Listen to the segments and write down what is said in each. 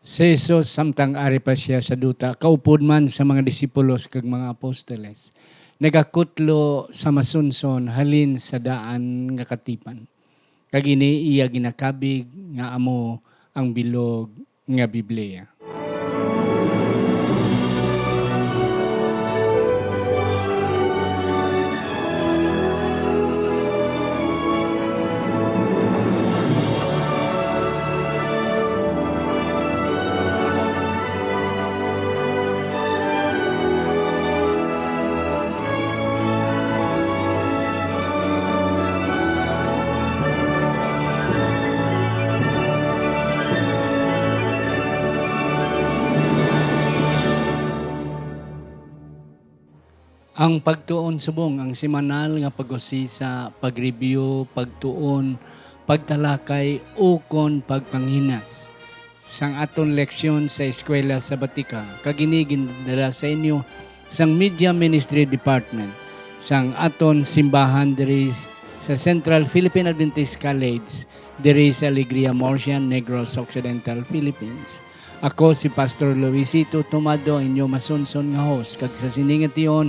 Si Jesus samtang ari pa siya sa duta, kaupod man sa mga disipulos kag mga apostoles. Nagakutlo sa masunson halin sa daan nga katipan. Kag ini iya ginakabig nga amo ang bilog nga Biblia. Ang pagtuon subong, ang semanal nga pag-usisa, pag-review, pagtuon, pagtalakay, ukon, pagpanghinas. Sang aton leksyon sa eskwela sa Batika, kaginigin dala sa inyo sang Media Ministry Department, sang aton simbahan diri sa Central Philippine Adventist College, diri sa Alegria Morsian, Negros Occidental, Philippines. Ako si Pastor Luisito Tomado, inyo masunson nga host, kag sa siningat iyon,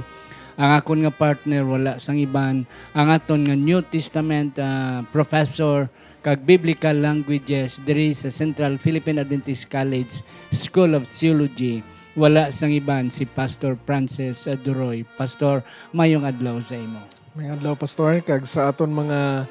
ang akon nga partner wala sang iban, ang aton nga New Testament professor kag biblical languages diri sa Central Philippine Adventist College School of Theology, wala sang iban si Pastor Francis Duroy. Pastor, mayong adlaw sa imo. Mayong adlaw, Pastor, kag sa aton mga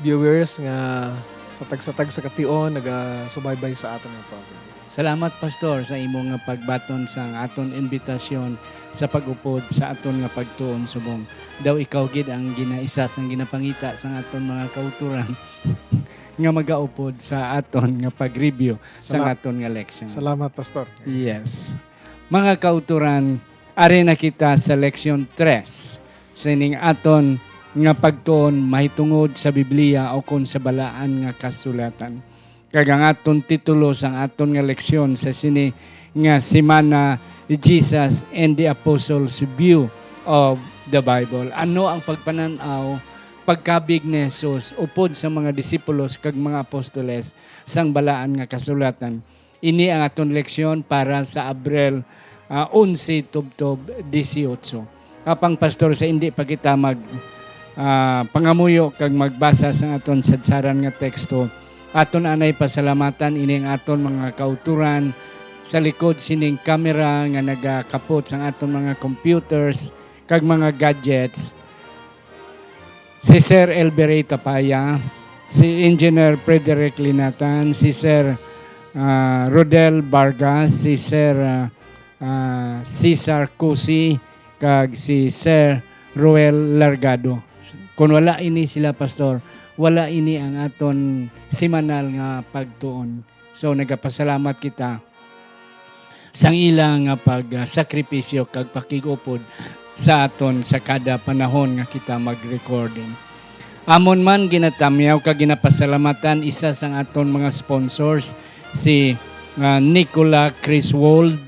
viewers nga sa tag sa kation naga-subaybay sa aton nga program. Salamat, Pastor, sa imo nga pagbaton sang aton invitasyon sa pag-upod sa aton nga pagtuon subong. Daw ikaw gid ang ginaisa sang ginapangita sang aton mga kauturan nga magaupod sa aton nga pag-review sang aton nga leksyon. Salamat, Pastor. Yes. Mga kauturan, ari na kita sa leksyon 3 sa ining aton nga pagtuon mahitungod sa Biblia o kon sa balaan nga kasulatan. Kag ang aton titulo sang aton nga leksyon sa sini nga semana, Jesus and the Apostles' View of the Bible. Ano ang pagpananaw, pagkabig ni Jesus upod sa mga disipulos kag mga apostoles sang balaan nga kasulatan. Ini ang aton leksyon para sa Abril 11 tubtob 18. Kapang pastor, sa hindi pa kita pangamuyo kag magbasa sa aton sadsaran nga teksto, aton anay pasalamatan ining aton mga kauturan sa likod sining kamera nga nagakapot sa aton mga computers kag mga gadgets. Si Sir Elberay Tapaya, si Engineer Frederick Linatan, si Sir Rodel Vargas, si Sir Cesar Cusi, kag si Sir Ruel Largado. Kung wala ini sila, Pastor, wala ini ang aton semanal nga pagtuon. So nagapasalamat kita sang ilang nga pagsakripisyo kag pakigupod sa aton sa kada panahon nga kita mag-recording. Amon man ginatamyaw kag ginapasalamatan isa sang aton mga sponsors, si Nicola Criswold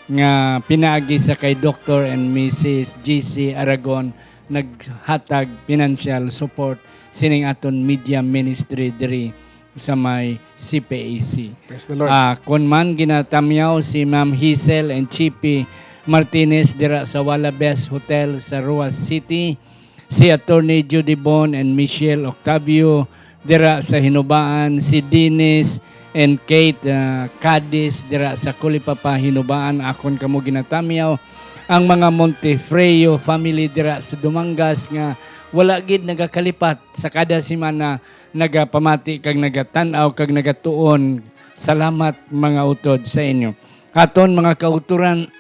nga pinaagi sa kay Dr. and Mrs. GC Aragon, naghatag financial support sining aton media ministry diri sa may CPAC. Praise the Lord. Kun man ginatamyaw si Ma'am Hazel and Chippy Martinez dira sa Walabes Hotel sa Ruas City, si Attorney Judy Bon and Michelle Octavio dira sa Hinubaan, si Dennis and Kate Cadiz dira sa Kulipapa, Hinubaan. Akon kamo ginatamyaw ang mga Montefreo family dira sa Dumangas nga wala gid nagakalipat sa kada semana, nagapamati kag nagatanaw kag nagatuon. Salamat mga utod sa inyo. Aton mga kauturan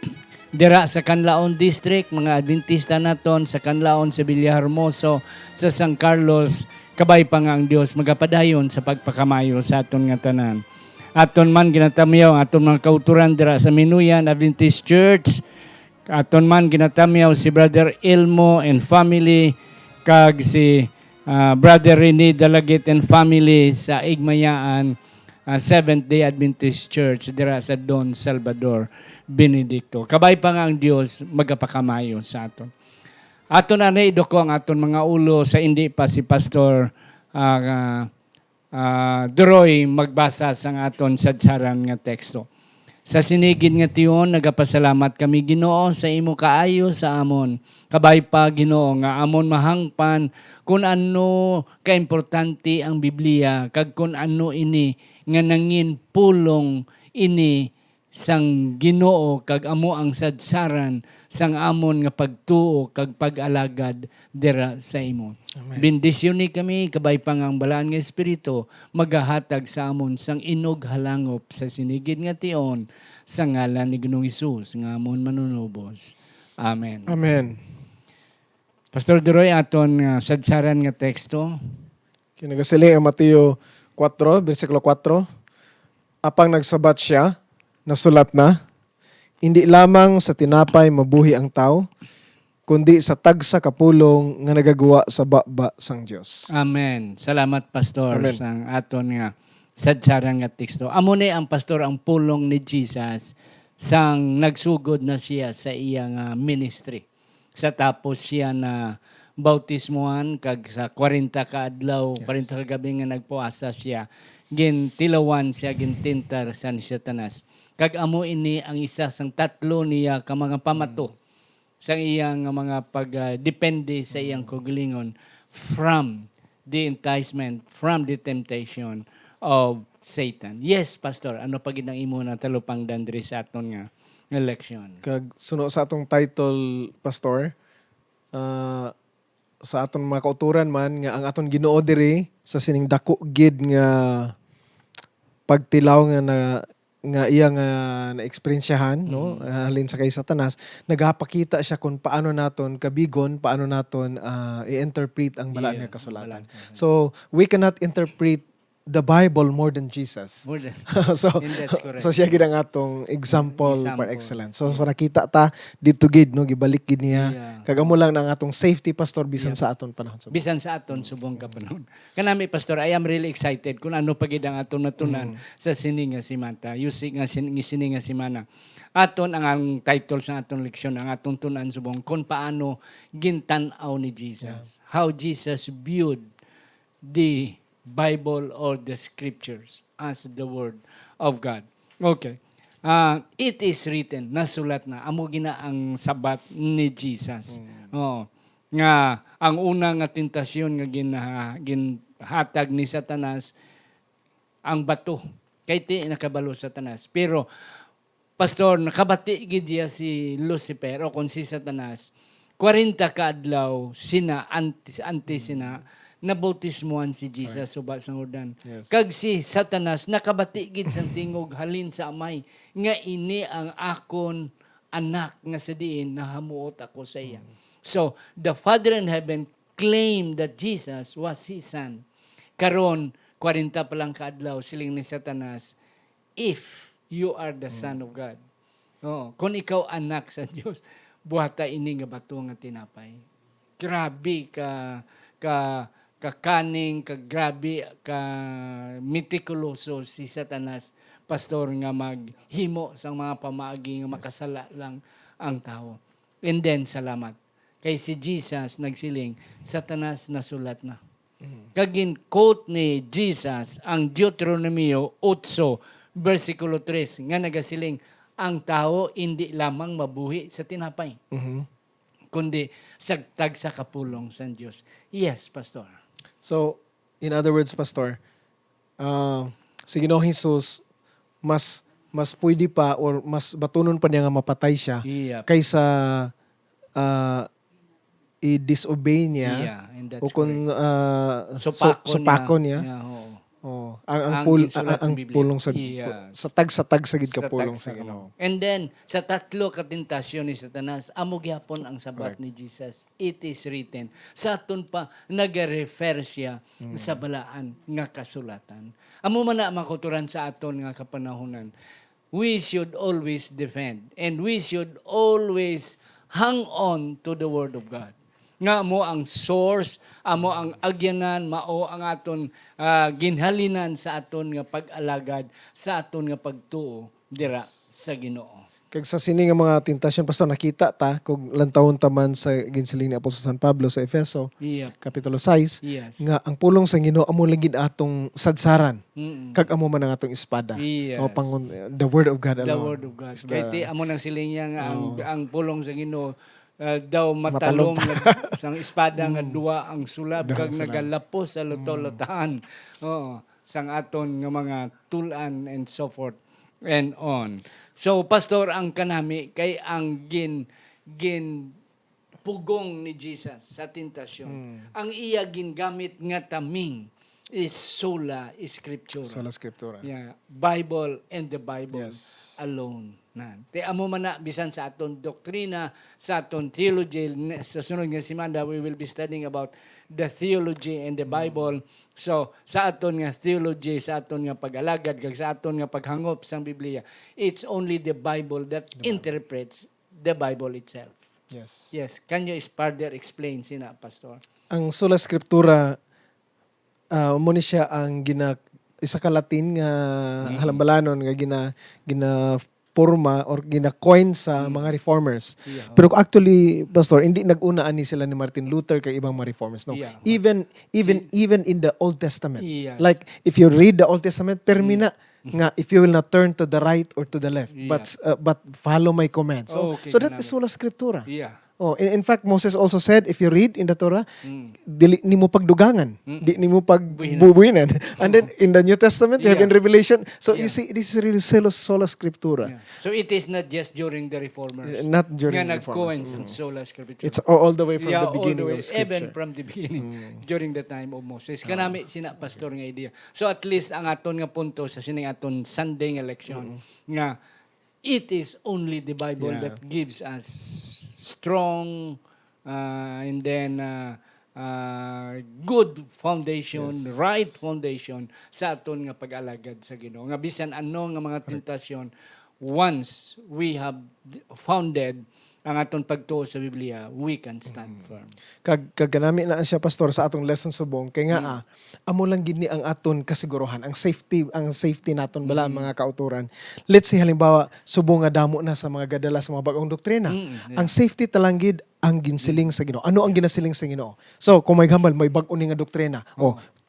dira sa Canlaon District, mga Adventista naton sa Canlaon, sa Villahermoso, sa San Carlos, kabay pa nga ang Dios magapadayon sa pagpakamayo sa aton nga tanan. Aton man ginatamyaw aton mga kauturan dira sa Minuyan Adventist Church. Aton man ginatamyaw si Brother Ilmo and family, kag si Brother Rene Dalagit and family sa Igmayaan Seventh-day Adventist Church dira sa Don Salvador, Benedicto. Kabay pa nga ang Dios magapakamayo sa aton. Aton anay idoko ang aton mga ulo sa hindi pa si Pastor Duroy magbasa sa aton sadsaran nga teksto. Sa sinigid nga tiyon, nagapasalamat kami Ginoo sa imo kaayo sa amon. Kabay pa Ginoo nga amon mahangpan kung ano kaimportante ang Biblia, kag kung ano ini nga nangin pulong ini sang Ginoo kag amo ang sadsaran sang amon nga pagtuo kag pag-alagad dira sa imo. Amen. Bendisyon ni kami, kabay pang ang balaan nga Espiritu, magahatag sa amon sang inog halangop sa sinigid nga tion, sa ngalan ni Ginoong Hesus, nga amon manunubos. Amen. Amen. Pastor Duroy, aton sadsaran nga teksto. Kinagasiling ang Mateo 4, versikulo 4. Apang nagsabat siya, nasulat na, hindi lamang sa tinapay mabuhi ang tao, kundi sa tagsa kapulong nga nagagawa sa baba sang Dios. Amen. Salamat, Pastor, Amen. sang aton nga sadsaran nga teksto. Amo ni ang Pastor ang pulong ni Jesus sang nagsugod na siya sa iyang ministry. Sa tapos siya na bautismuhan kag sa 40 ka adlaw, 40 ka gabi nga nagpuasa siya, gintilawan siya, gintintar sa ni Satanas. Kag amo ini ang isa sang tatlo niya ka mga pamato sa iyang mga pagdepende sa iyang kaugalingon from the enticement, from the temptation of Satan. Yes, Pastor, ano pa gid ang imo na talupang dandri sa aton nga election? Kag suno sa atong title, Pastor, sa aton mga kauturan man, nga ang aton Ginoo diri sa sining dako gid nga pagtilaw nga iya nga na-eksperyensyahan, no, halin sa kay Satanas, nagapakita siya kung paano naton kabigon, paano naton i-interpret ang balaan nga kasulatan. So we cannot interpret the Bible more than Jesus. More than, so and that's correct. so siya gid ang atong example par Example. excellence. So nakita ta dito gid, no, gibalik gid niya. Yeah. Kagamo lang ng atong safety, Pastor, bisan sa aton panahon. So, Bisan sa aton subong kapanahon. Kanami, Pastor, I am really excited kung ano pa gid ang aton natunan sa sininga simanta. Using nga sininga simana. Aton ang title sa aton leksyon, ang aton tunan subong kung paano gintan-aw ni Jesus. How Jesus viewed the Bible or the scriptures as the word of God. Okay. It is written, nasulat na, amo gina ang sabat ni Jesus. Oo. Nga ang una nga tentasyon nga ginhatag ni Satanas ang bato. Kay ti nakabalo Satanas. Pero Pastor, nakabati gid diya si Lucifer o kung si Satanas 40 ka adlaw sina anti sina nabautismuhan si Jesus suba sa Jordan. Yes. Kag si Satanas nakabati gid sa tingog halin sa amay nga ini ang akon anak nga sa diin nahamuot ako sa iya. So, the Father in heaven claimed that Jesus was his son. Karon 40 pa lang kaadlaw siling ni Satanas, if you are the son of God. Oh, kung ikaw anak sa Dios, buhata ini nga bato nga tinapay. Grabe ka kaning, grabe ka mitikuloso si Satanas, Pastor, nga maghimo sang mga pamaagi nga makasala lang ang tao. And then, salamat. Kay si Jesus nagsiling, Satanas nasulat na. Kagin quote ni Jesus ang Deuteronomio 8, versikulo 3, nga nagasiling, ang tao hindi lamang mabuhi sa tinapay, kundi sagtag sa kapulong sa Diyos. Yes, Pastor. So, in other words, Pastor, si Ginoong Jesus, mas pwede pa or mas batunon pa niya nga mapatay siya Yeah. kaysa i-disobey niya And that's o kung correct. supako niya. Yeah, oo. Ang ginsulat sa Biblia. pulong sa Yeah. sa tag sa gid ka Sa pulong tagsa sa Ginoo. And then, sa tatlo katentasyon ni Satanas, amo gyapon ang sabat ni Jesus. It is written. Sa aton pa, nag-refer siya sa balaan nga kasulatan. Amo man na makuturan sa aton nga kapanahonan. We should always defend and we should always hang on to the Word of God. Nga mo ang source, amo ang agyanan, mao ang aton ginhalinan sa aton nga pag-alagad, sa aton nga pagtuo dira sa Ginoo. Kag sa sini nga mga tentasyon pastor nakita ta kung lantawon taman sa ginsiling ni Apostol San Pablo sa Efeso Yep. kapitulo 6 Yes. nga ang pulong sa Ginoo amo lang gid atong sadsaran Mm-mm. kag amo man ang atong espada. Yes. O the word of God The alone. word of God. Is Kaya the- amo nang siling niya nga Oh. ang pulong sa Ginoo daw matalong nga sang espada nga duwa ang sulab Duwa kag ang sulab. nagalapos sa luto-lutahan. Oo, sang aton nga mga tulan and so forth and on. So pastor, ang kanami kay ang gin pugong ni Jesus sa tentasyon. Ang iya gingamit nga taming is sola scriptura. Sola Scriptura. Yeah, Bible and the Bible Yes. alone. Na. Te amo man na bisan sa aton doktrina, sa aton theology, sa sunod nga semana we will be studying about the theology and the Bible. So sa aton nga theology, sa aton nga pag-alagad kag sa aton nga paghangop sang Biblia, it's only the Bible that interprets the Bible itself. Yes. Yes, can you further explain sina pastor? Ang sola scriptura mo ni siya ang isa ka Latin nga halambalanon nga gina forma or gina-coin sa mga reformers. Yeah. Pero actually, pastor, hindi nag-una ani sila ni Martin Luther kay ibang mga reformers, no. Yeah. Even in the Old Testament. Yes. Like if you read the Old Testament, termina nga if you will not turn to the right or to the left, Yeah. but follow my commands. So, Okay, so that kinami. is sola scriptura. Yeah. Oh, in fact, Moses also said, if you read in the Torah, Mm. dili nimo pagdugangan, di nimo pagbubuinan. And then in the New Testament, you have in Yeah. Revelation. So Yeah. you see, this is really sola scriptura. Yeah. So it is not just during the reformers. Not during nga the Reformers. nag-coin sa sola scriptura. It's all the way from Yeah, the beginning all the way, of Scripture. even from the beginning, during the time of Moses. Kanami sina pastor nga idea. So at least ang aton nga punto sa sining aton Sunday nga election nga it is only the Bible Yeah. that gives us strong and then good foundation, right foundation sa aton nga pag-alagad sa Ginoo. Nga bisan ano nga mga tentasyon, once we have founded ang aton pagtuo sa Biblia, we can stand firm. Kag kanami na siya pastor sa atong lesson subong kay nga amo lang gid ni ang aton kasiguruhan, ang safety naton bala mga kauturan. Let's say halimbawa subong nga damo na sa mga gadala sa mga bag-ong doktrina. Ang safety talang gid ang ginsiling sa Ginoo. Ano ang ginasiling sa Ginoo? So kung may hambal may bag-o ni nga doktrina,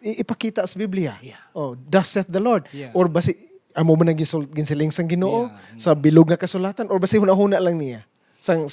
ipakita sa Biblia. Yeah. Thus saith the Lord. Yeah. Or basi amo man ang ginsiling sa Ginoo Yeah. sa bilog nga kasulatan or basi hunahuna lang niya sang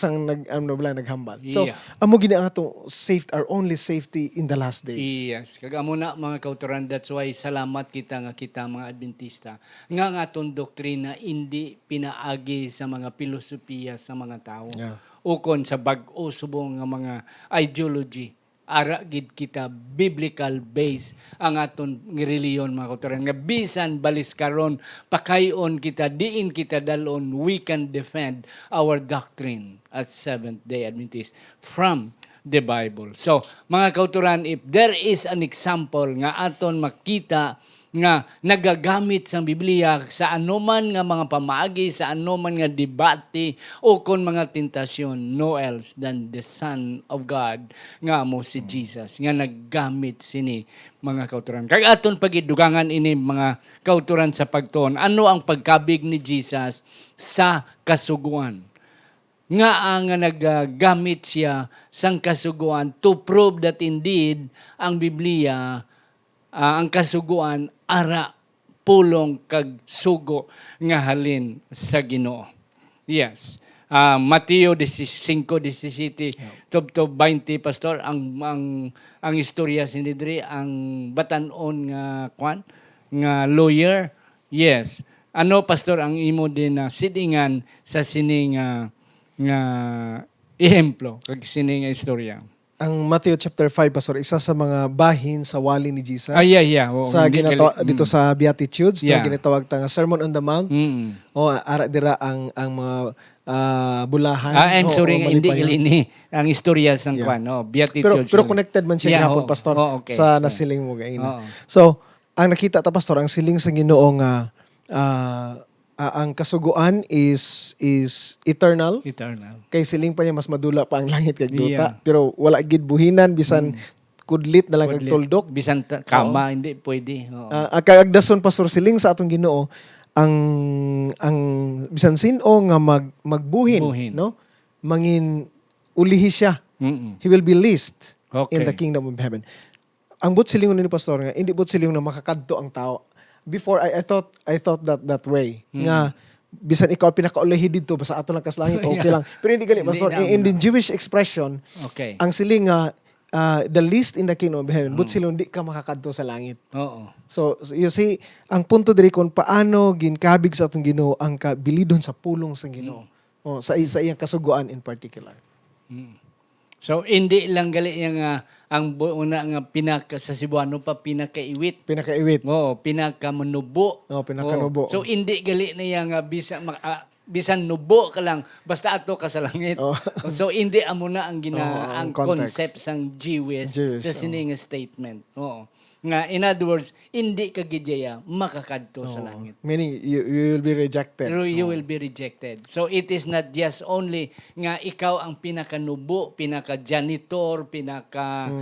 naghambal. So Yeah. amo gini ang atong our only safety in the last days. Yes, kagamo na mga kauturan, that's why salamat kita mga Adventista nga ang aton doktrina hindi pinaagi sa mga filosofiya sa mga tao. Yeah. Ukon sa bag-o subong nga mga ideology. Ara gid kita biblical base ang aton reliyon mga kauturan nga bisan balis karon pakayon kita diin kita dalon, we can defend our doctrine as Seventh-day Adventist from the Bible. So mga kauturan, if there is an example nga aton makita nga nagagamit sa Biblia sa anuman nga mga pamaagi, sa anuman nga debate o kon mga tentasyon, no else than the Son of God nga mo si Jesus nga naggamit sini mga kauturan. Kag aton pagidugangan ini mga kauturan sa pagtuon, ano ang pagkabig ni Jesus sa kasuguan? Nga ang naggamit siya sang kasuguan to prove that indeed ang Biblia ang kasuguan ara pulong kag sugo nga halin sa Ginoo. Yes. Mateo 5:17 to 20 pastor ang istorya sinidri ang batan-on nga nga lawyer. Yes. Ano pastor ang imo din na sidingan sa sining nga ehemplo kag sining nga istorya? Ang Matthew chapter 5 pastor isa sa mga bahin sa wali ni Jesus. Yeah. Oo, Sa dito sa Beatitudes Yeah. na ginatawag ta nga Sermon on the Mount. Ara dira ang mga bulahan. I'm sorry nga hindi malipayon. ilini ang istorya sang Yeah. Beatitudes. Pero connected man siya gihapon pastor okay. sa nasiling mo gaina. Oo. So, ang nakita ta pastor ang siling sa Ginoo nga ang kasuguan is eternal. Eternal. Kay siling pa niya mas madula pa ang langit kag duta. Yeah. Pero wala gid buhinan bisan kudlit na lang kag tuldok. Bisan kama, hindi pwede. Oo. Ang kaagdason pastor siling sa atong Ginoo ang bisan sino nga magbuhin, Buhin. no? Mangin ulihi siya. Mm-mm. He will be least Okay. in the kingdom of heaven. Ang silingon ni pastor nga, hindi silingon na makakadto ang tao. Before I thought that way. Nga bisan ikaw pinakaulihi dito basta ato lang kas langit okay lang. Pero hindi gali Hindi pastor. na In the Jewish expression, Okay. ang siling nga the least in the kingdom of heaven, but silong di ka makakadto sa langit. Oo. So you see, ang punto diri kung paano ginkabig sa atong Ginoo ang kabilidon sa pulong sa Ginoo. Oh, sa iyang kasuguan in particular. So hindi lang gali yung ang una nga pinaka sa Cebuano pa pinakaiwit. Pinakaiwit. Oo, pinakamanubo. Pinakanubo. Oo. So hindi gali na yung bisan nubo ka lang basta ato ka sa langit. Oh. So hindi amo na ang ang ang context. concept sang Jewish Jewish, sa sining statement. Oo. Nga in other words, hindi ka gidya makakadto sa langit. Meaning you will be rejected. You will be rejected. So it is not just only nga ikaw ang pinakanubo, pinaka-janitor, pinaka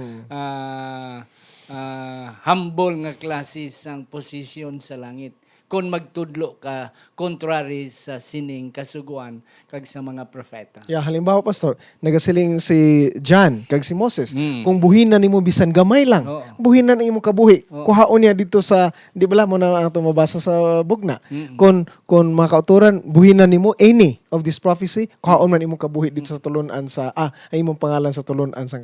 humble nga klase sang posisyon sa langit. Kung magtudlo ka contrary sa sining kasuguan kag sa mga propeta. Yeah, halimbawa pastor, nagasiling si John kag si Moses. Mm. Kung buhinan nimo bisan gamay lang, Oo. buhinan na imo kabuhi. Oo. Kuhaon niya dito sa di bala mo na ato mabasa sa bugna. Mm-mm. Kung mga kauturan buhinan nimo any of this prophecy, kuhaon man imo kabuhi dito sa tulunan sa ay imong pangalan sa tulunan sa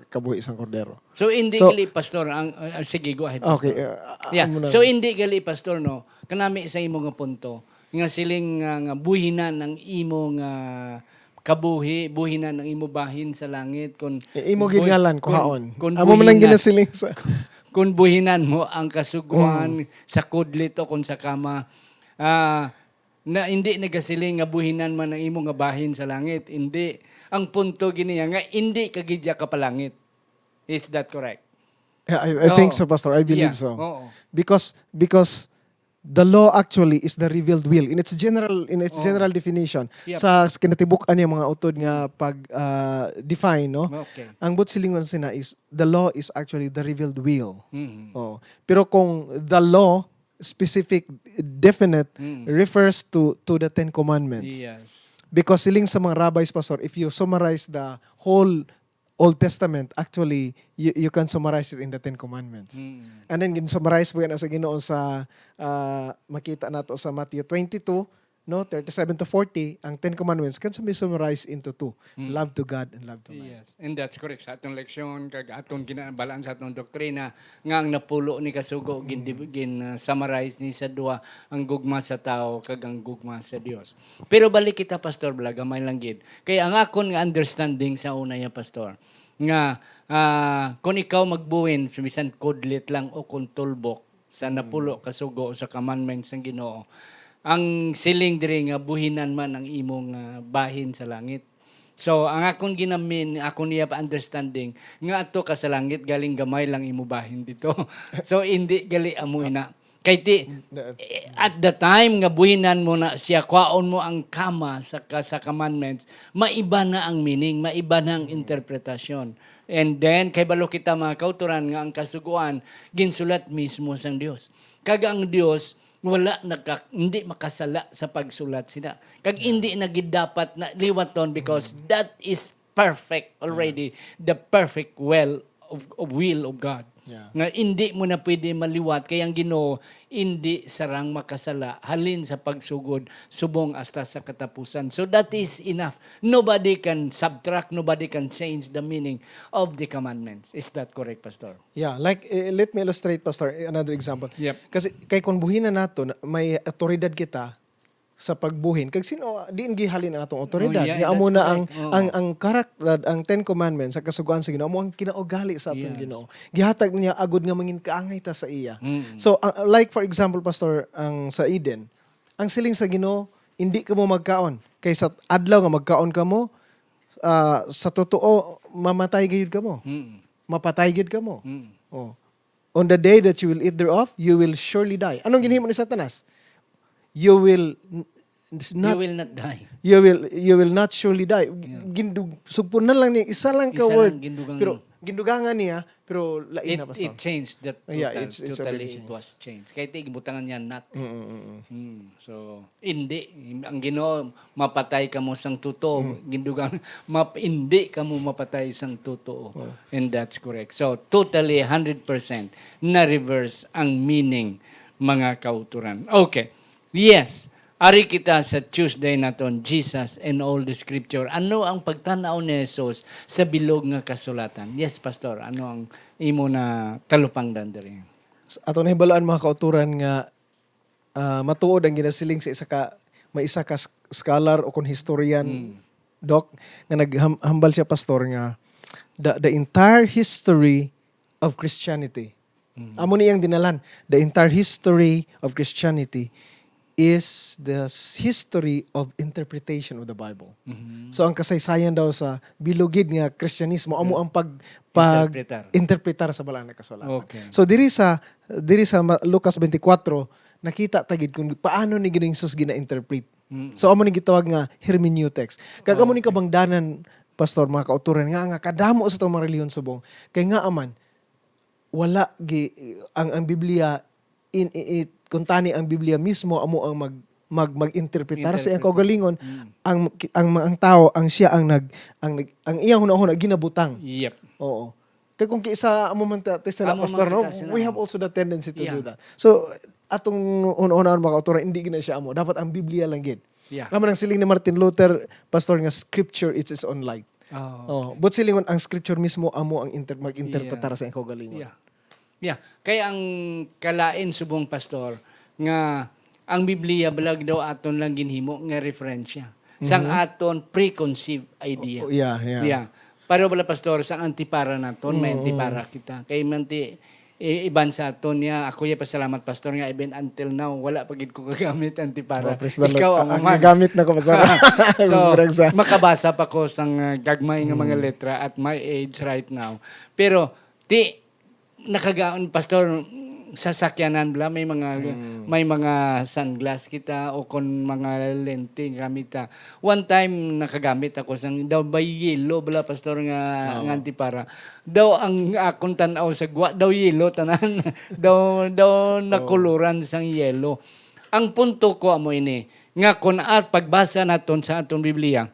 kabuhi sang kordero. So hindi So- gali pastor ang sige go ahead. Okay. Pastor. Yeah. Amo na. So hindi gali pastor no. Kanami sa imong nga punto nga siling nga buhinan ng imong kabuhi, buhinan ng imo bahin sa langit kun Imo gingalan kuhaon. kun Amo man ang buhinan- ginasiling sa kung buhinan mo ang kasuguan sa kudlit o kung sa kama, na hindi nagasiling nga buhinan man ang imo nga bahin sa langit. Hindi. Ang punto giniya nga, hindi kagidya ka palangit. Is that correct? Yeah, I think Oo. so, Pastor. I believe Yeah. so. Oo. Because the law actually is the revealed will in its general definition. Yep. Sa kinatibuk-an niya mga utod nga pag define, no? Okay. Ang silingon sina is the law is actually the revealed will. Mhm. Oh. Pero kung the law specific definite refers to the Ten Commandments. Yes. Because siling sa mga rabbis, Pastor, if you summarize the whole Old Testament, actually, you can summarize it in the Ten Commandments. And then, summarize po yan sa Ginoo sa, makita nato sa Matthew 22, no, 37 to 40, ang Ten Commandments can be summarized into two. Love to God and love to man. Yes, and that's correct. Sa atong leksyon, kag atong ginabalaan sa atong doktrina, nga ang napulo ni Kasugo, summarize ni sa duwa ang gugma sa tao, kag ang gugma sa Dios. Pero balik kita, Pastor Blaga, may langgit. Kaya ang akon nga understanding sa una ya, Pastor, nga kung ikaw magbuwin, bisan kudlit lang o kung tulbok, sa napulo, Kasugo, sa commandments ng Ginoo, ang siling diri nga buhinan man ang imong bahin sa langit. So ang akong ginamin, akong niya understanding nga ato ka sa langit galing gamay lang imo bahin dito. So hindi gali amo ina. Kay at the time nga buhinan mo na siya kwaon mo ang kama sa commandments, maiba na ang meaning, maiba na ang interpretasyon. And then kay balo kita mga kauturan nga ang kasuguan ginsulat mismo sang Dios. Kag ang Dios hindi makasala sa pagsulat sila. Kag hindi na gid dapat na liwaton because that is perfect already, the perfect will of God. Yeah. Nga hindi mo na pwede maliwat kaya ang Ginoo hindi sarang makasala halin sa pagsugod subong hasta sa katapusan. So that is enough. Nobody can subtract, nobody can change the meaning of the commandments. Is that correct, Pastor? Yeah, like let me illustrate, Pastor, another example. Yep. Kasi kay kung buhinan nato, may otoridad kita sa pagbuhin. Kag sino diin gihalin ang atong otoridad. Oh, yeah, Nga amo that's na correct. Oo. ang karakter, ang Ten Commandments sa kasuguan sa Ginoo, amo ang kinaugali sa atong Yes. Ginoo. Gihatag niya agud nga mangin kaangay ta sa iya. Mm. So like for example, Pastor, ang sa Eden, ang siling sa Ginoo, hindi ka mo magkaon. Kay sa adlaw nga magkaon ka mo, sa totoo mamatay gayud ka mo. Mm. Mapatay gid ka mo. Mm. Oh. On the day that you will eat thereof, you will surely die. Anong ginhimo ni Satanas? You will not You will not die. you will not surely die. Gindug sugpon na lang ni isa lang ka Isa word. lang gindugang Pero gindugangan niya pero lain na pastor. It changed that total. Yeah, it's Totally already it was changed. Kahit ibutangan niya not. Mm. So, hindi. Ang Ginoo, mapatay ka mo sang totoo. Gindugang, hindi ka mo mapatay sang totoo. And that's correct. So, totally 100% na-reverse ang meaning mga kauturan. Okay. Yes. Ari kita sa Tuesday naton, Jesus and all the scripture. Ano ang pagtanaw ni Jesus sa bilog nga kasulatan? Yes, Pastor. Ano ang imo na talupangdan diri? Ato na hibalaan mga kauturan nga matuod ang ginasiling sa may isa ka scholar o kon historian doc nga naghambal siya pastor nga the entire history of Christianity. Amo niyang dinalan, the entire history of Christianity is the history of interpretation of the Bible. So ang kasaysayan daw sa bilugid nga Kristyanismo amo ang interpretar sa balang na kasulatan. Okay. So diri sa Lucas 24 nakita tagid kung paano ni Ginoong Hesus gina-interpret. So amo ni gitawag nga hermeneutics. Kag amo ni kabangdanan pastor mga kauturan nga kadamo sa tong mga reliyon subong kay nga aman wala ang Biblia kung tani ang Biblia mismo amo ang mag-interpretar sa iyang kaugalingon ang tao ang siya ang iyang hunahuna ginabutang. Yep. Oo. Kaya kung kisa amo man ta sa Amo pastor man no, kita sila. we have also the tendency to Yeah. do that. So atong una-una mga kauturan hindi gina siya amo, dapat ang Biblia lang gid. Yeah. Naman ang siling ni Martin Luther pastor nga scripture is its own light. Oh. But silingon ang scripture mismo amo ang mag-interpretar sa iyang kaugalingon. Yeah. Yeah. Kaya ang kalain subong pastor nga ang Biblia balag daw aton lang ginhimo nga referensya. Sang aton preconceived idea. Yeah. Pero bala pastor sang antipara naton may antipara kita. Kay manti iban sa aton niya ako ya pasalamat pastor nga even until now wala pa gid ko kagamit antipara. Ikaw ang gamit na ko pastor. So makabasa pa ko sang gagmay nga mga letra at my age right now. Pero nakagaon pastor sasakyanan bla may mga sunglass kita o kon mga lente gamit ta. One time nakagamit ako sang daw by yellow bla pastor nga antipara. Daw ang akong tan-aw sa gwa daw yellow tanan. daw nakuluran sang yellow. Ang punto ko amo ini nga kun at pagbasa naton sa atong Biblia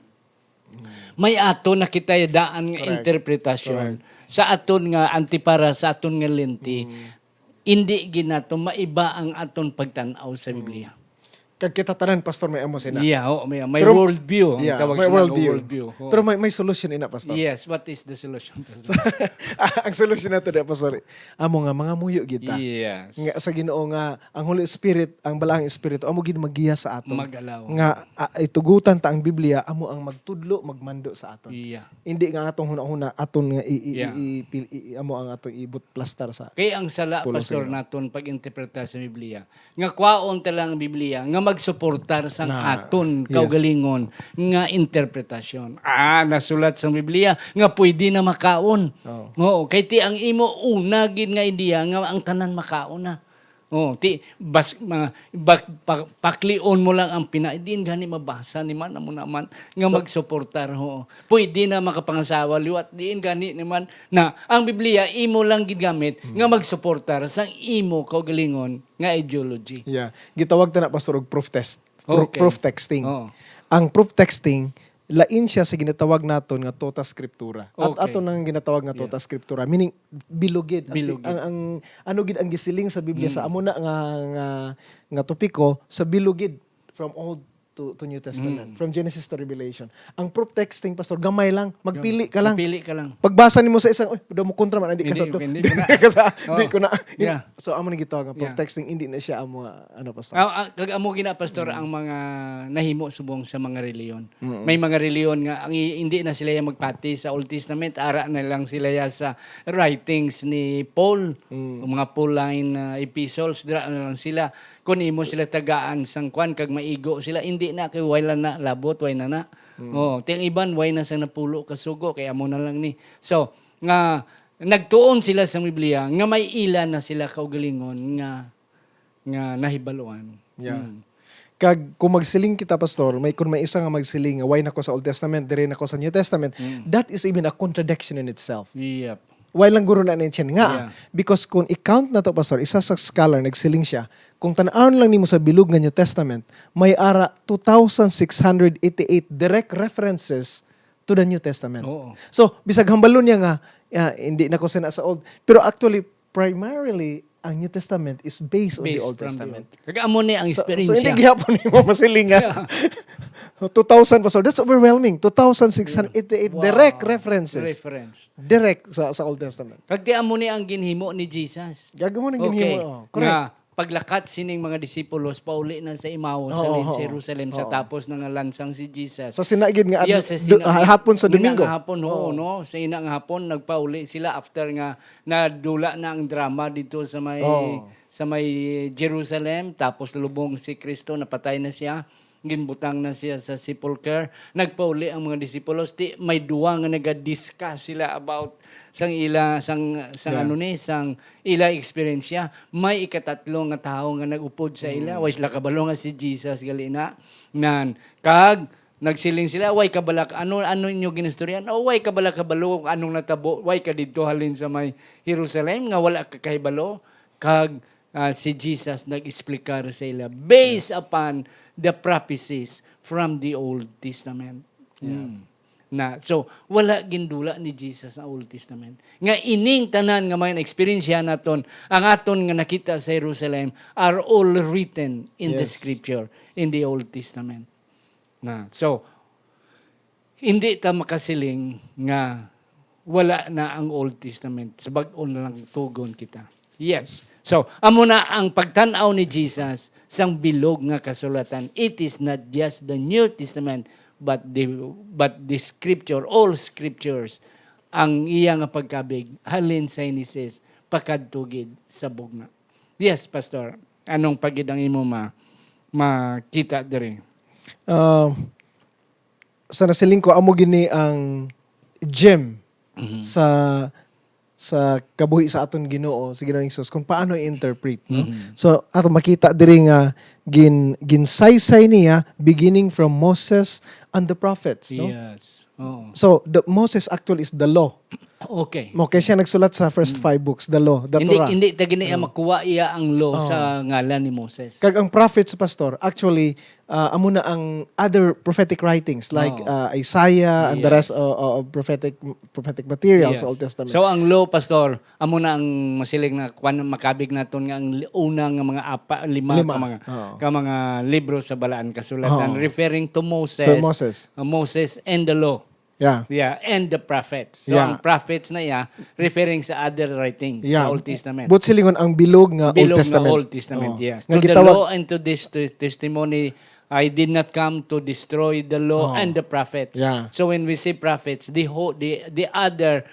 may aton na kita daan nga interpretasyon sa aton nga antipara sa aton nga lente. Hindi ginato maiba ang aton pagtan-aw sa Biblia. Kag kita tanan pastor may amo sina. Yeah, may worldview. Ang tawag may sila worldview. Oh. Pero may solution ina pastor. Yes, what is the solution? Pastor? Ang solution nato di pastor. Amo nga mga muyo kita. Yes. Nga sa Ginoo nga ang Holy Spirit, ang balaang Espiritu amo gid maggiya sa aton. Mag-alaw. Nga itugutan ta ang Biblia amo ang magtudlo, magmando sa aton. Yeah. Hindi nga atong huna-huna aton nga amo ang atong ibut plaster sa. Kaya ang sala Pulong pastor sila. naton pag-interpreta sa Biblia. Nga kwaon talang ang Biblia nga magsuportar sang aton kaugalingon nga interpretasyon. Nasulat sa Biblia nga pwede na makaon. Oo, kay ti ang imo una gid nga ideya nga ang tanan makaon na. Oh, paklion mo lang ang din gani mabasa ni man amo naman nga magsuportar ho. Pwede na makapangasawa liwat diin gani naman na ang Biblia imo lang gid gamit nga magsuportar sang imo kaugalingon nga ideology. Yeah. Gitawag ta na pastor og proof test. Okay. Proof texting. Oh. Ang proof texting lain siya sa ginatawag naton nga tota scriptura. At Okay. ato nang ginatawag nga tota scriptura meaning bilugid. Bilugid. Ang ano gid ang gisiling sa Biblia sa amo na nga topiko sa bilugid from Old to New Testament, from Genesis to Revelation. Ang proof texting pastor gamay lang, magpili ka lang. Magpili ka lang. Pagbasa nimo sa isang, daw mo kontra man, hindi ka sa to. Hindi ko na. Hindi ko na. Yeah. So amo ni gitawag nga proof Yeah. texting, hindi na siya amo pastor. Kag amo gina pastor ang mga nahimo subong sa mga reliyon. May mga reliyon nga ang hindi na sila yung magpati sa Old Testament, ara na lang sila ya sa writings ni Paul, o mga Pauline epistles, dira na lang sila. Kung imo sila tagaan sang kwan kag maigo sila hindi na kay wala na labot way na. Oh, ting iban way na sa napulo ka sugo kay amo na lang ni. So nga nagtuon sila sa Biblia nga may ilan na sila kaugalingon nga nahibaluan. Yeah. Kag kung magsiling kita pastor, kung may isa nga magsiling, why nako sa Old Testament, dire nako sa New Testament, that is even a contradiction in itself. Yep. Why lang guro na niya nga? Yeah. Because kung i-count na to, pastor, isa sa scholar, nagsiling siya, kung tanawon lang nimo sa bilog nga New Testament, may ara 2,688 direct references to the New Testament. Oo. So, bisag hambalon niya nga, hindi na ko sa Old. Pero actually, primarily, ang New Testament is based on the Old Testament. Kaya amo ni ang So experience. hindi gyapon nimo masilingan. 2,000 pastor. That's overwhelming. 2,688 direct references. Reference. Direct sa Old Testament. Kagti amo ni ang ginhimo ni Jesus. Gagawin mo ng Okay. ginhimo. Oh, correct. Nga paglakat sining mga disipulos pauli na sa Emmaus sa Jerusalem sa tapos ng lansang si Jesus. Sa sinaigid nga Yes, sa sinag- hapon sa Domingo. Inang hapon, oo, no? Sa inang hapon nagpauli sila after nga nadula na ang drama dito sa may Jerusalem, tapos lubong si Kristo, napatay na siya. Ginbutang na siya sa sepulcher. Nagpauli ang mga disipulos, may duwa nga naga-discuss sila about sang ila sang ila experience siya. May ikatatlo nga tao nga nagupod sa ila, way sila kabalo nga si Jesus gali na nan kag nagsiling sila, way kabalak ano inyo ginastoryan, way kabalak kabalo anong natabo, way ka didto halin sa may Jerusalem nga wala ka kahibalo. Kag si Jesus nag-explikar sa ila based upon the prophecies from the Old Testament. So wala gindula ni Jesus sa Old Testament. Nga ining tanan nga may experience naton, ang aton nga nakita sa Jerusalem are all written in the Scripture, in the Old Testament. So hindi ta makasiling nga wala na ang Old Testament. Sa bag-o na lang tugon kita. Yes. So, amo na ang pagtanaw ni Jesus sang bilog nga kasulatan. It is not just the New Testament, but the Scripture, all Scriptures, ang iya nga pagkabig, halin sa Genesis, pakadtugid sa bugna. Yes, Pastor. Anong pagidang imo makita diri? Sa nasiling ko, amo gini ang gem sa kabuhi sa aton Ginoo, sa Ginoong Hesus, kung paano i-interpret. No? So, ato makita diri nga ginsaysay niya beginning from Moses and the prophets. No? Yes. Oh. So, Moses actually is the law. Okay. Okay, siya nagsulat sa first 5 books, the law, the Torah. Hindi ta gini makuha iya ang law sa ngalan ni Moses. Kag ang prophets, pastor, actually, amo na ang other prophetic writings like Isaiah and the rest of prophetic materials sa Old Testament. So ang law, Pastor, amo na ang masiling na makabig naton nga ang unang nga mga lima. Ka mga libro sa balaan kasulatan referring to Moses. So Moses and the law. Yeah, and the prophets. So ang prophets na referring sa other writings sa Old Testament. But silingon ang bilog nga Old Testament. Old Testament, yes. To the law and to this testimony, I did not come to destroy the law and the prophets. So when we say prophets, the other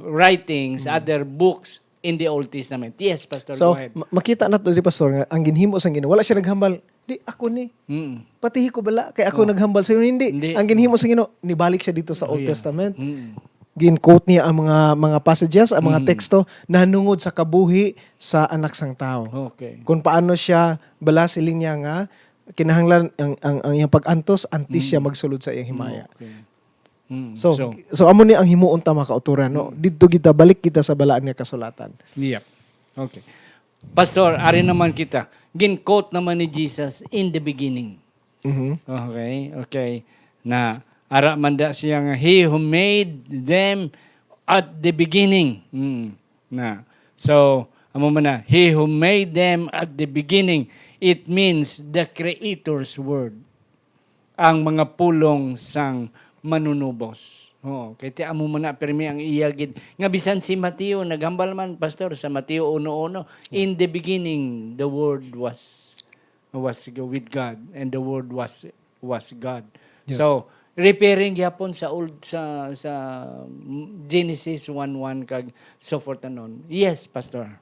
writings, other books in the Old Testament. Yes, Pastor, so, go ahead. Makita nato di Pastor nga ang ginhimo sang Ginoo, wala siya naghambal. Di ako ni. Patihi ko bala kay ako naghambal sa hindi. Ang ginhimo sang Ginoo, nibalik siya dito sa Old Testament. Gin-quote niya ang mga passages, ang mga teksto na nungod sa kabuhi sa anak sang tao. Okay. Kung paano siya bala siling niya nga kinahanglan ang iyang pag-antos antes siya magsulod sa iyang himaya. Okay. So amo ni ang himuon ta makauturan no. Didto kita balik kita sa balaan nga kasulatan. Yep. Okay. Pastor, ari naman kita. Gin-quote naman ni Jesus in the beginning. Okay. Na ara manda siya nga he who made them at the beginning. So amo man na he who made them at the beginning, it means the Creator's word. Ang mga pulong sang manunubos. Kay ti amo man na permi ang iyagid nga bisan si Mateo naghambal man, Pastor, sa Mateo 1:1, in the beginning the word was with God and the word was God. Yes. So referring gyapon sa Genesis 1:1 kag so forth anon. Yes, Pastor.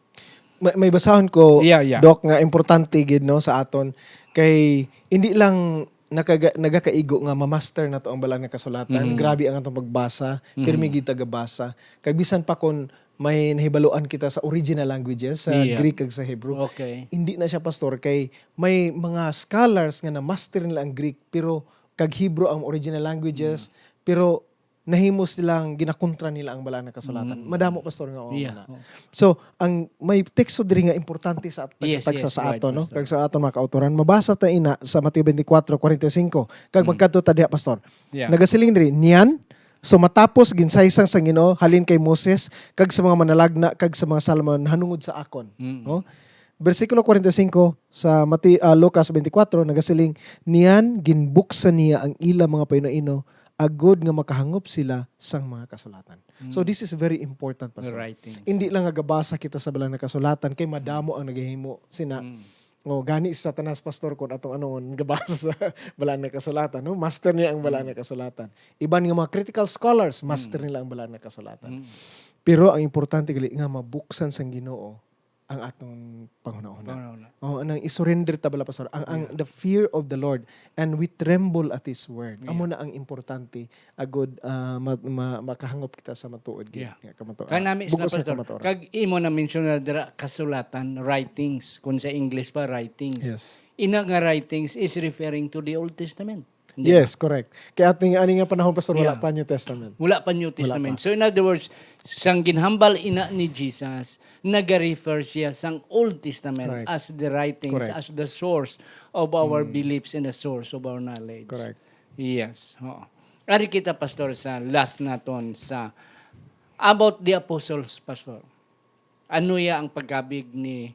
May basahon ko, Yeah. Doc, nga importante gid no sa aton kay hindi lang nagakaigo nga ma-master na to ang balang nga kasulatan. Grabe ang atong pagbasa, pirmi gid tagabasa. Kay bisan pa kon may nahibaluan kita sa original languages, sa Greek ag sa Hebrew. Okay. Hindi na siya, Pastor, kay may mga scholars nga na-master nila ang Greek pero kag Hebrew ang original languages, pero nahimo silang ginakontra nila ang balaang nga kasulatan. Madamo pastor nga Yeah. na. So, ang may teksto diri nga importante sa Yes, tagsa yes, sa right, ato, no? pastor. Kag sa aton mga kautoran. Mabasa ta ina sa Mateo 24:45. Kag magkadto ta diha pastor. Yeah. Nagasiling diri niyan. So matapos ginsaysang sa Ginoo halin kay Moses kag sa mga manalagna kag sa mga salmon hanungod sa akon, no? Versikulo 45 sa Lucas 24 nagasiling niyan ginbuksan niya ang ila mga painuino agod nga makahangop sila sang mga kasulatan. So this is very important The pastor. writing. Hindi lang nga gabasa kita sa balang nga kasulatan kay madamo ang naghihimo sina. Gani si Satanas pastor kon atong anon gabasa sa balang nga kasulatan, no? Master niya ang balang nga kasulatan. Iban nga mga critical scholars, master nila ang balang nga kasulatan. Pero ang importante gali nga mabuksan sang Ginoo ang atong panghunahuna. Anang isurrender ta bala pastor ang the fear of the Lord and we tremble at His word. Amo na ang importante agod makahangop kita sa matuod gid. Yeah. Kamatuan. Kanami sa Bukos pastor. kamatuoran. Kag imo na mention na dira kasulatan, writings, kun sa English pa writings. Yes. Ina nga writings is referring to the Old Testament. Yes, correct. Kaya ating ani nga panahon pastor wala Yeah. pa New Testament. Wala pa New Testament. So in other words, sang ginhambal ina ni Jesus, nag-refer siya sang Old Testament Correct. as the writings, Correct. as the source of our beliefs and the source of our knowledge. Correct. Yes. Oo. Ari kita, Pastor, sa last naton sa about the apostles, Pastor. Ano ya ang pagkabig ni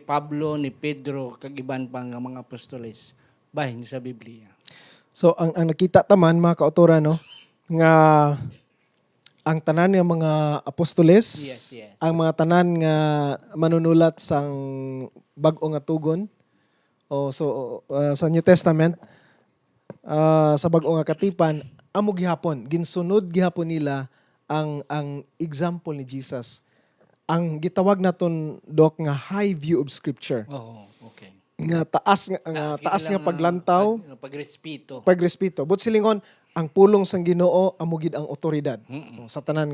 Pablo, ni Pedro, kag iban pa nga mga apostoles bahin sa Biblia. So ang nakita taman mga kautoran, no, nga ang tanan nga mga apostoles, Yes, yes. ang mga tanan nga manunulat sang bag-o nga tugon sa New Testament, sa bag-o nga katipan, amo gihapon ginsunod gihapon nila ang example ni Jesus. Ang gitawag naton dok nga high view of scripture. Oh, okay. Nga taas nga paglantaw, pagrespeto. pagrespeto. But silingon ang pulong sang Ginoo amo gid ang otoridad sa tanan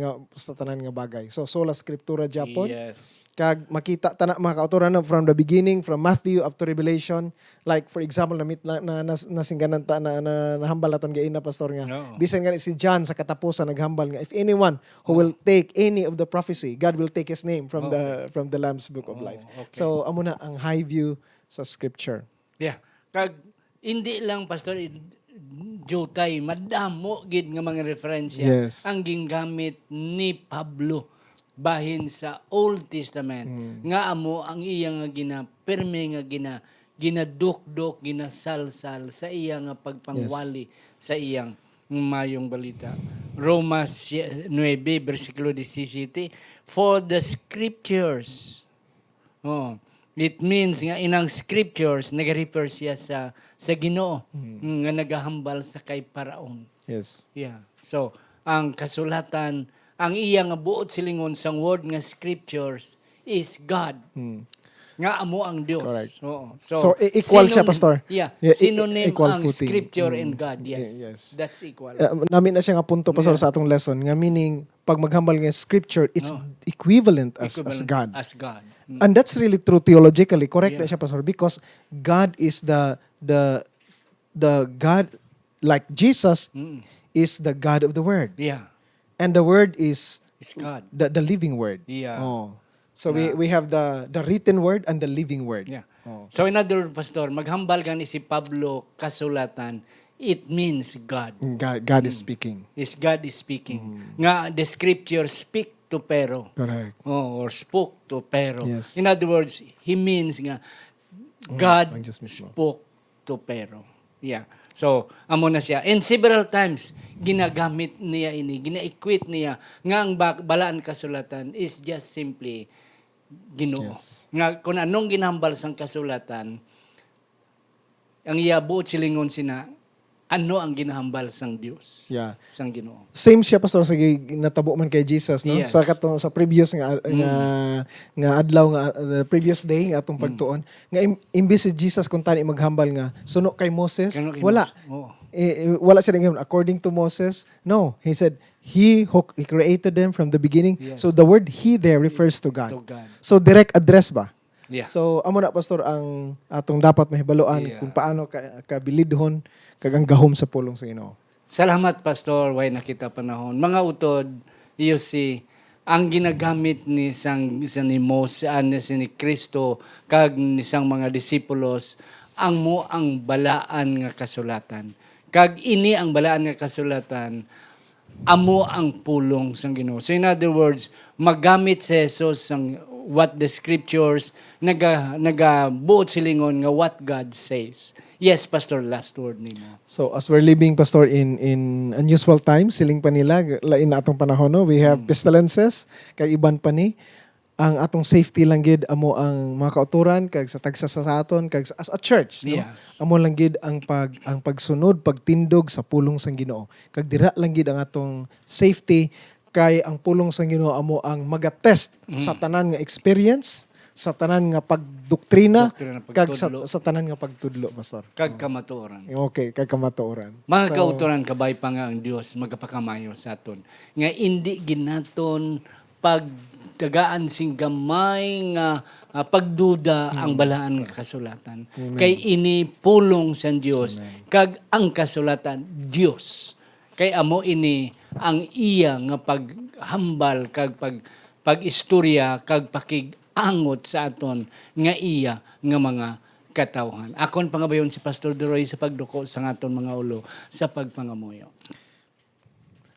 nga bagay. So sola scriptura Japon. Yes. Kag makita tana mga kautoran na from the beginning, from Matthew up to Revelation, like for example nasingganan ta na nahambal naton gaina pastor nga. Oo. Bisan nga si John sa katapusan naghambal nga if anyone who will take any of the prophecy, God will take his name from the Lamb's book of life. okay. So amo na ang high view sa scripture. Yeah. Kag hindi lang pastor jutay madamo gid nga mga referensya Yes. ang gingamit ni Pablo bahin sa Old Testament nga amo ang iya nga ginaperme nga ginadukdok ginasalsal sa iya nga pagpangwali sa iyang mayong balita. Roma 9 versikulo 17, for the scriptures. Oh, it means nga inang scriptures nag-refer siya sa Ginoo nga nagahambal sa kay Paraon. Yes. Yeah. So, ang kasulatan, ang iya nga buot silingon sang word nga scriptures is God. Nga amo ang Dios. Correct. Oo. So, equal siya, Pastor? Yeah. Yeah, Synonym equal ang footing. scripture and God. Yes. Yes. That's equal. Namin na siya nga punto pastor sa atong lesson nga meaning pag maghambal nga scripture it's equivalent as God. As God. And that's really true theologically. Correct na Yeah. siya pastor because God is the God like Jesus is the God of the word. Yeah. And the word is It's God. the living word. Yeah. So we have the written word and the living word. Yeah. So in other words, Pastor, maghambal gani si Pablo kasulatan, it means God. God is speaking. God is speaking. Nga the scripture speak to Pero. Correct. Or spoke to Pero. Yes. In other words, he means nga God ang Diyos mismo. spoke to Pero. Yeah. So, amo na siya. And several times, ginagamit niya ini, gina-equate niya nga ang balaan kasulatan is just simply Ginoo. Yes. Nga kung anong ginambal sang kasulatan, ang iya buot silingon sina, ano ang ginahambal sang Dios, Yeah. sang Ginoo. Same siya pastor sa natabo man kay Jesus, no? Yes. Sa previous nga adlaw nga previous day nga atong pagtuon nga imbis si Jesus kung tani maghambal nga suno kay Moses, Kano kay wala. Moses? Oo. Wala siya nga according to Moses. No, he said he created them from the beginning. Yes. So the word he there refers to God. To God. So direct address ba? Yeah. So amo na pastor ang atong dapat mahibaloan Yeah. kung paano kabilidhon kag ang gahom sa pulong sa Ginoo. Salamat, Pastor. Way nakita panahon. Mga utod, iyo si ang ginagamit ni ni Moses, ni Kristo, kag ni sang mga disipulos, ang mo ang balaan nga kasulatan. Kag ini ang balaan nga kasulatan, amo ang pulong sang Ginoo. So in other words, magamit si Jesus sang what the scriptures nagabuot silingon nga what God says. Yes, Pastor, last word nimo. So as we're living, Pastor, in unusual times, siling pa nila, lain na atong panahon, no? We have pestilences, kay iban pa ni, ang atong safety lang gid amo ang mga kauturan kag sa tagsa sa aton kag as a church, no? Yes. Amo lang gid ang pagsunod, pagtindog sa pulong sang Ginoo. Kag dira lang gid ang atong safety kay ang pulong sang Ginoo amo ang magatest sa tanan nga experience, sa tanan nga pagdoktrina, Doktrina, kag pagtudlo. sa tanan nga pagtudlo, Pastor. Kag kamatuoran. Okay, kay kamatuoran. Mga kauturan, kabay pa nga ang Dios magapakamayo sa aton. Nga indi ginaton pagtagaan sing gamay nga pagduda ang balaan nga kasulatan. Kay ini pulong sa Dios kag ang kasulatan Dios. Kay amo ini ang iya nga paghambal kag pagistorya kag pakigangot sa aton nga iya nga mga katawhan. Akon pangabayon si Pastor Duroy sa pagduko sa aton mga ulo sa pagpangamuyo.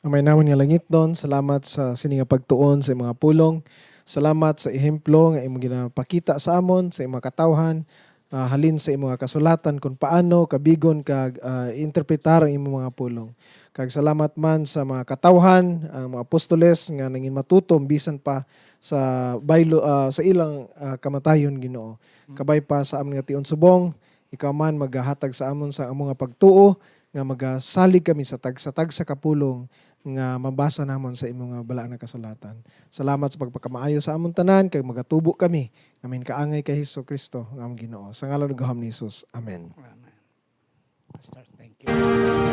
Ang may naman nga langit doon, salamat sa sininga pagtuon sa mga pulong. Salamat sa ehemplo nga imong ginapakita sa amon, sa imong katawhan, halin sa imong kasulatan kung paano kabigon kag interpretar ang imong mga pulong. Kag salamat man sa mga katawhan, ang mga apostoles nga nangin matutom bisan pa sa baylo sa ilang kamatayon Ginoo. Kabay pa sa amon nga tion subong, ikaw man maghahatag sa amon sa among nga pagtuo nga magasalig kami sa tagsa kapulong nga mabasa namon sa imong nga balaan nga kasulatan. Salamat sa pagpakamaayo sa amon tanan kay magatubo kami ngamin kaangay kay Hesukristo nga among Ginoo. Sa ngalan ng Gaham ni Jesus. Amen. Amen. Pastor, thank you.